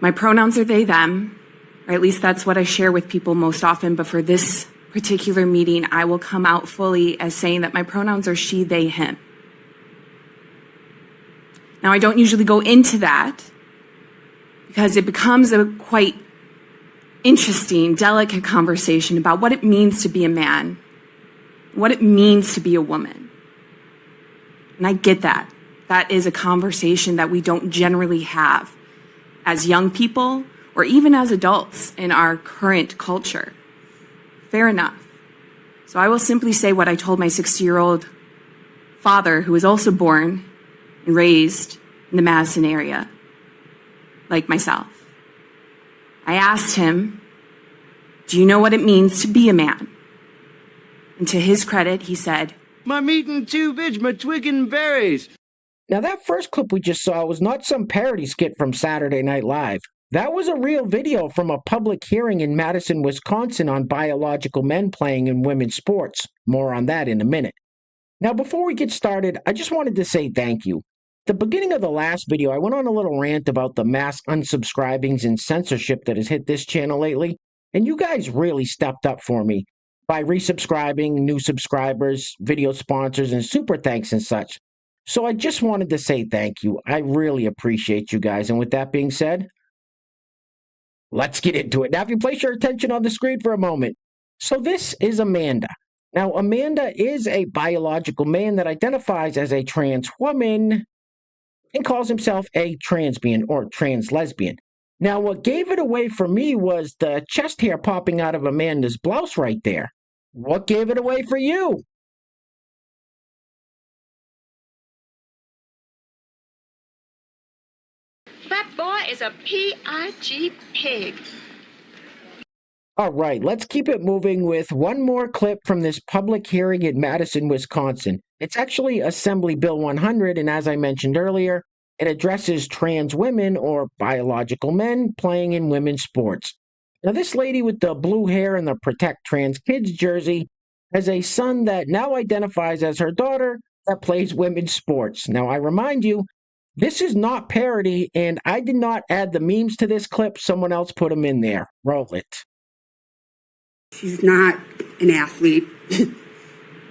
My pronouns are they, them, or at least that's what I share with people most often, but for this particular meeting, I will come out fully as saying that my pronouns are she, they, him. Now, I don't usually go into that because it becomes a quite interesting, delicate conversation about what it means to be a man, what it means to be a woman. And I get that. That is a conversation that we don't generally have as young people or even as adults in our current culture. Fair enough. So I will simply say what I told my 60-year-old father, who was also born and raised in the Madison area, like myself. I asked him, do you know what it means to be a man? And to his credit, he said, I'm eating tubage, my twigging berries. Now that first clip we just saw was not some parody skit from Saturday Night Live. That was a real video from a public hearing in Madison, Wisconsin on biological men playing in women's sports. More on that in a minute. Now before we get started, I just wanted to say thank you. At the beginning of the last video, I went on a little rant about the mass unsubscribings and censorship that has hit this channel lately, and you guys really stepped up for me by resubscribing, new subscribers, video sponsors, and super thanks and such. So I just wanted to say thank you. I really appreciate you guys. And with that being said, let's get into it. Now, if you place your attention on the screen for a moment. So this is Amanda. Now, Amanda is a biological man that identifies as a trans woman and calls himself a transbian or trans lesbian. Now, what gave it away for me was the chest hair popping out of Amanda's blouse right there. What gave it away for you? That boy is a P-I-G pig. All right, let's keep it moving with one more clip from this public hearing in Madison, Wisconsin. It's actually Assembly Bill 100, and as I mentioned earlier, it addresses trans women or biological men playing in women's sports. Now, this lady with the blue hair and the Protect Trans Kids jersey has a son that now identifies as her daughter that plays women's sports. Now, I remind you, this is not parody, and I did not add the memes to this clip. Someone else put them in there. Roll it. She's not an athlete.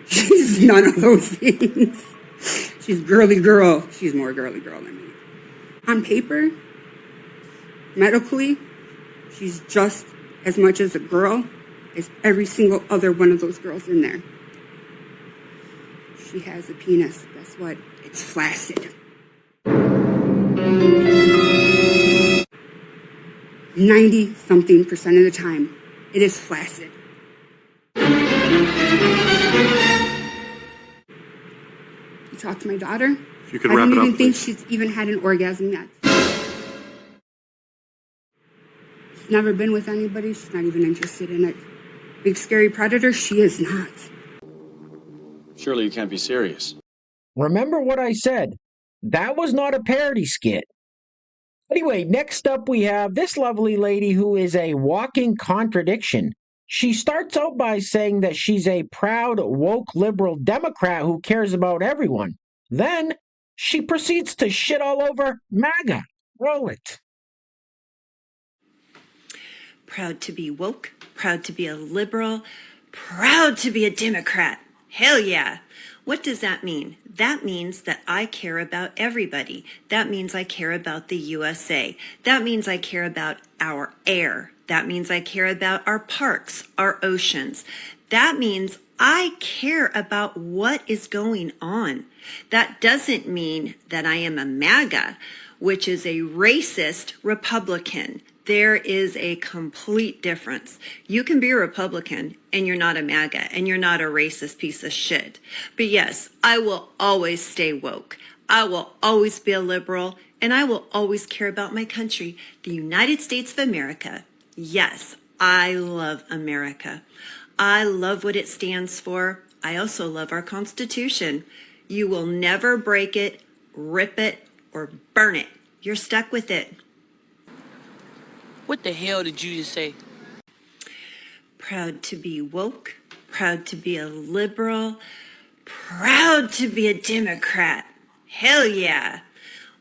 She's none of those things. She's girly girl. She's more girly girl than me. On paper, medically, she's just as much as a girl as every single other one of those girls in there. She has a penis. Guess what? It's flaccid. 90-something% of the time, it is flaccid. You talk to my daughter, If you could I wrap don't it up, even think please. she's even had an orgasm yet. She's never been with anybody. She's not even interested in it. Big scary predator, she is not. Surely you can't be serious. Remember what I said. That was not a parody skit. Anyway, next up we have this lovely lady who is a walking contradiction. She starts out by saying that she's a proud, woke, liberal Democrat who cares about everyone. Then she proceeds to shit all over MAGA. Roll it. Proud to be woke, proud to be a liberal, proud to be a Democrat. Hell yeah. What does that mean? That means that I care about everybody. That means I care about the USA. That means I care about our air. That means I care about our parks, our oceans. That means I care about what is going on. That doesn't mean that I am a MAGA, which is a racist Republican. There is a complete difference. You can be a Republican and you're not a MAGA and you're not a racist piece of shit. But yes, I will always stay woke. I will always be a liberal and I will always care about my country, the United States of America. Yes, I love America. I love what it stands for. I also love our Constitution. You will never break it, rip it, or burn it. You're stuck with it. What the hell did you just say? Proud to be woke, proud to be a liberal, proud to be a Democrat. Hell yeah.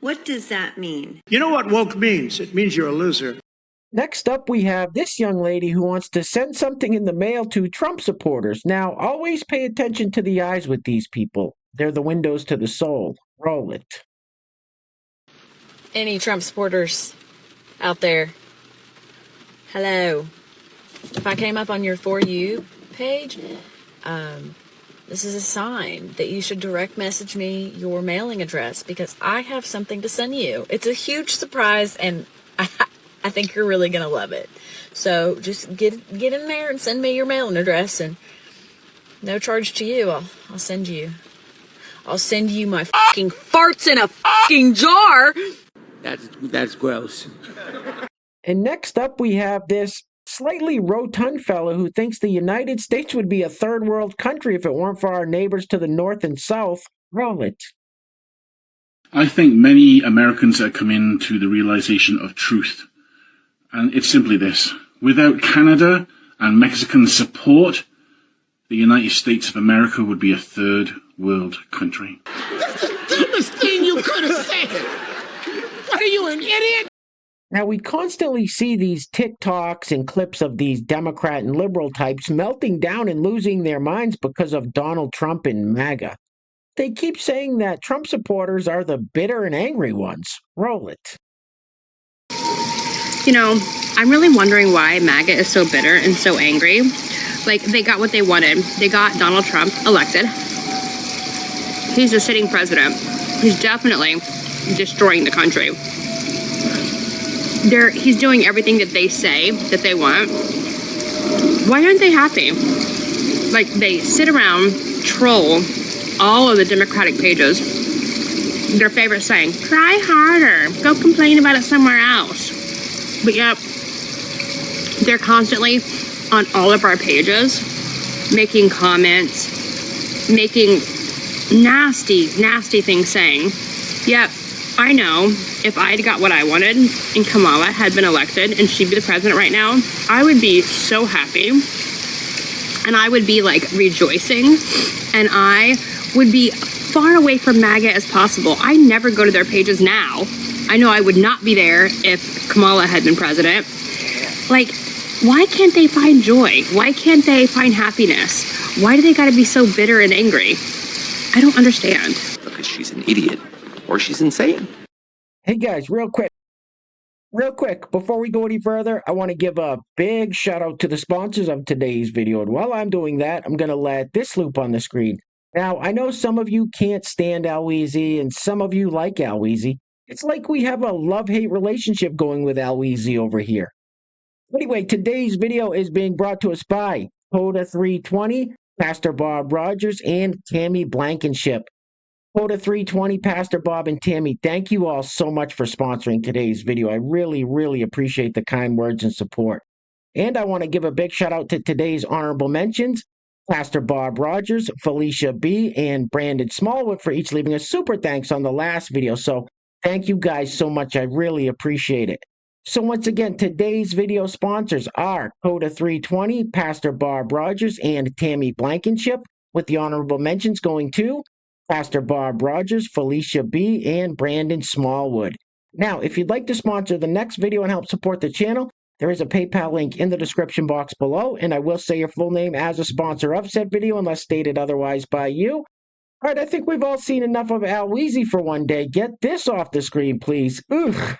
What does that mean? You know what woke means? It means you're a loser. Next up, we have this young lady who wants to send something in the mail to Trump supporters. Now, always pay attention to the eyes with these people. They're the windows to the soul. Roll it. Any Trump supporters out there? Hello. If I came up on your For You page, this is a sign that you should direct message me your mailing address because I have something to send you. It's a huge surprise, and I think you're really going to love it. So just get in there and send me your mailing address, and no charge to you. I'll send you my fucking farts in a fucking jar. That's gross. And next up, we have this slightly rotund fellow who thinks the United States would be a third world country if it weren't for our neighbors to the north and south. Roll it. I think many Americans are coming to the realization of truth. And it's simply this. Without Canada and Mexican support, the United States of America would be a third world country. That's the dumbest thing you could have said. What are you, an idiot? Now, we constantly see these TikToks and clips of these Democrat and liberal types melting down and losing their minds because of Donald Trump and MAGA. They keep saying that Trump supporters are the bitter and angry ones. Roll it. You know, I'm really wondering why MAGA is so bitter and so angry. Like, they got what they wanted. They got Donald Trump elected. He's the sitting president. He's definitely destroying the country. He's doing everything that they say that they want. Why aren't they happy? Like, they sit around, troll all of the Democratic pages. Their favorite saying, try harder, go complain about it somewhere else. But yep, they're constantly on all of our pages, making comments, making nasty, nasty things saying, yep, I know if I'd got what I wanted and Kamala had been elected and she'd be the president right now, I would be so happy and I would be like rejoicing and I would be far away from MAGA as possible. I never go to their pages now. I know I would not be there if Kamala had been president. Like, why can't they find joy? Why can't they find happiness? Why do they gotta be so bitter and angry? I don't understand. Because she's an idiot. Or she's insane. Hey guys, real quick, before we go any further, I want to give a big shout out to the sponsors of today's video. And while I'm doing that, I'm going to let this loop on the screen. Now, I know some of you can't stand Al Weezy and some of you like Al Weezy. It's like we have a love-hate relationship going with Al Weezy over here. Anyway, today's video is being brought to us by Coda320, Pastor Bob Rogers, and Tammy Blankenship. Coda320, Pastor Bob, and Tammy, thank you all so much for sponsoring today's video. I really, really appreciate the kind words and support. And I want to give a big shout out to today's honorable mentions, Pastor Bob Rogers, Felicia B., and Brandon Smallwood for each leaving a super thanks on the last video. So thank you guys so much. I really appreciate it. So once again, today's video sponsors are Coda320, Pastor Bob Rogers, and Tammy Blankenship, with the honorable mentions going to Pastor Bob Rogers, Felicia B., and Brandon Smallwood. Now, if you'd like to sponsor the next video and help support the channel, there is a PayPal link in the description box below, and I will say your full name as a sponsor of said video unless stated otherwise by you. All right, I think we've all seen enough of Al Weezy for one day. Get this off the screen, please. Ugh.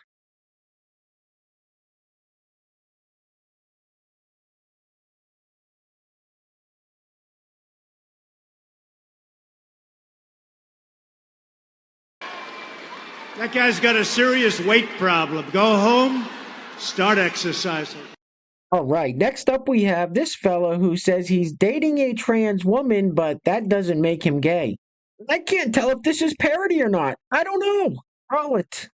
That guy's got a serious weight problem. Go home, start exercising. All right, next up we have this fellow who says he's dating a trans woman, but that doesn't make him gay. I can't tell if this is parody or not. I don't know. Roll it.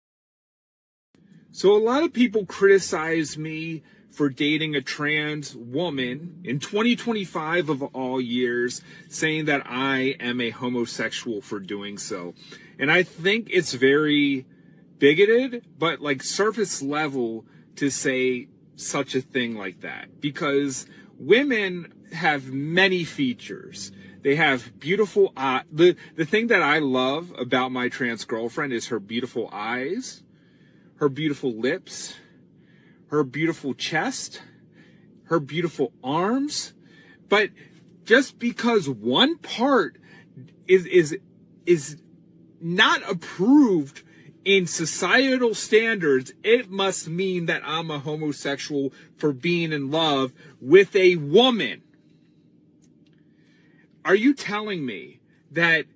So a lot of people criticize me for dating a trans woman in 2025 of all years, saying that I am a homosexual for doing so. And I think it's very bigoted, but like surface level to say such a thing like that, because women have many features. They have beautiful the thing that I love about my trans girlfriend is her beautiful eyes, her beautiful lips, her beautiful chest, her beautiful arms. But just because one part is not approved in societal standards, it must mean that I'm a homosexual for being in love with a woman. Are you telling me that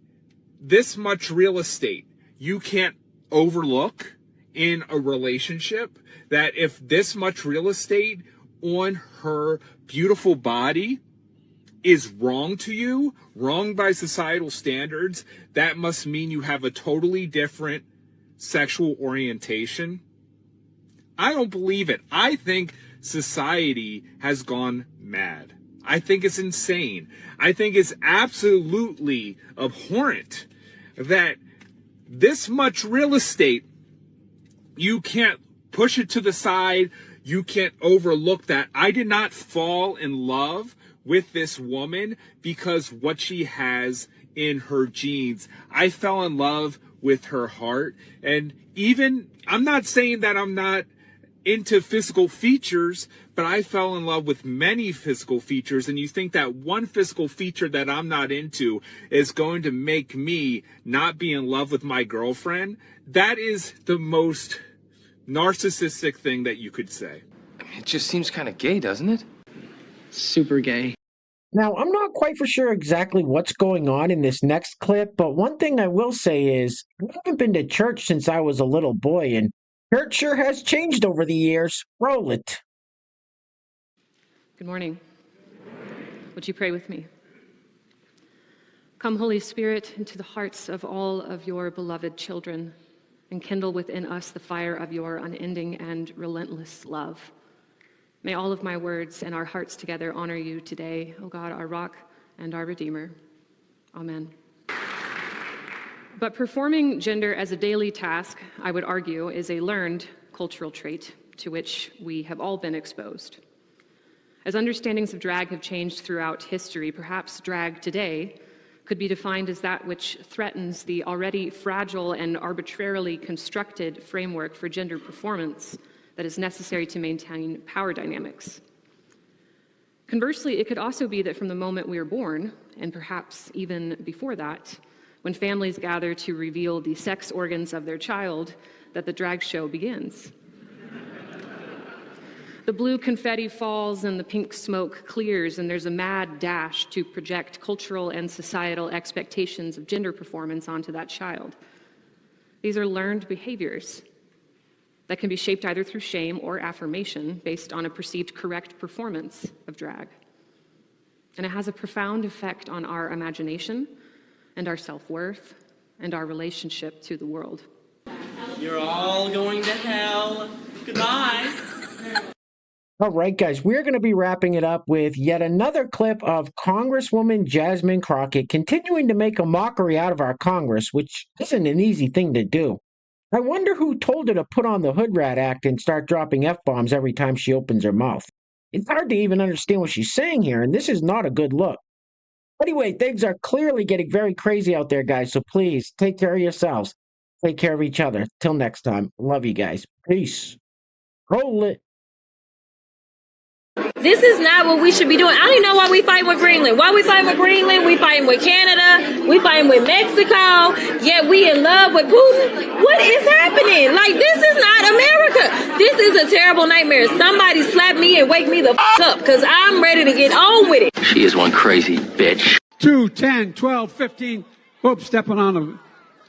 this much real estate you can't overlook in a relationship? That if this much real estate on her beautiful body is wrong to you, wrong by societal standards, that must mean you have a totally different sexual orientation? I don't believe it. I think society has gone mad. I think it's insane. I think it's absolutely abhorrent that this much real estate, you can't push it to the side. You can't overlook that. I did not fall in love with this woman because what she has in her genes. I fell in love with her heart. And even, I'm not saying that I'm not into physical features, but I fell in love with many physical features. And you think that one physical feature that I'm not into is going to make me not be in love with my girlfriend? That is the most narcissistic thing that you could say. It just seems kind of gay, doesn't it? Super gay. Now, I'm not quite for sure exactly what's going on in this next clip, but one thing I will say is I haven't been to church since I was a little boy, and church sure has changed over the years. Roll it. Good morning. Would you pray with me? Come, Holy Spirit, into the hearts of all of your beloved children, and kindle within us the fire of your unending and relentless love. May all of my words and our hearts together honor you today, O God, our rock and our Redeemer. Amen. But performing gender as a daily task, I would argue, is a learned cultural trait to which we have all been exposed. As understandings of drag have changed throughout history, perhaps drag today could be defined as that which threatens the already fragile and arbitrarily constructed framework for gender performance that is necessary to maintain power dynamics. Conversely, it could also be that from the moment we are born, and perhaps even before that, when families gather to reveal the sex organs of their child, that the drag show begins. The blue confetti falls and the pink smoke clears, and there's a mad dash to project cultural and societal expectations of gender performance onto that child. These are learned behaviors that can be shaped either through shame or affirmation based on a perceived correct performance of drag. And it has a profound effect on our imagination and our self-worth and our relationship to the world. You're all going to hell. Goodbye. All right, guys, we're going to be wrapping it up with yet another clip of Congresswoman Jasmine Crockett continuing to make a mockery out of our Congress, which isn't an easy thing to do. I wonder who told her to put on the Hood Rat Act and start dropping F-bombs every time she opens her mouth. It's hard to even understand what she's saying here, and this is not a good look. Anyway, things are clearly getting very crazy out there, guys, so please take care of yourselves. Take care of each other. Till next time, love you guys. Peace. Roll it. This is not what we should be doing. I don't even know why we fighting with Greenland. Why we fighting with Greenland? We fighting with Canada. We fighting with Mexico. Yet we in love with Putin. What is happening? Like, this is not America. This is a terrible nightmare. Somebody slap me and wake me the up, because I'm ready to get on with it. She is one crazy bitch. 2, 10, 12, 15. Oops, stepping on a...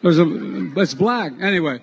It's black. Anyway.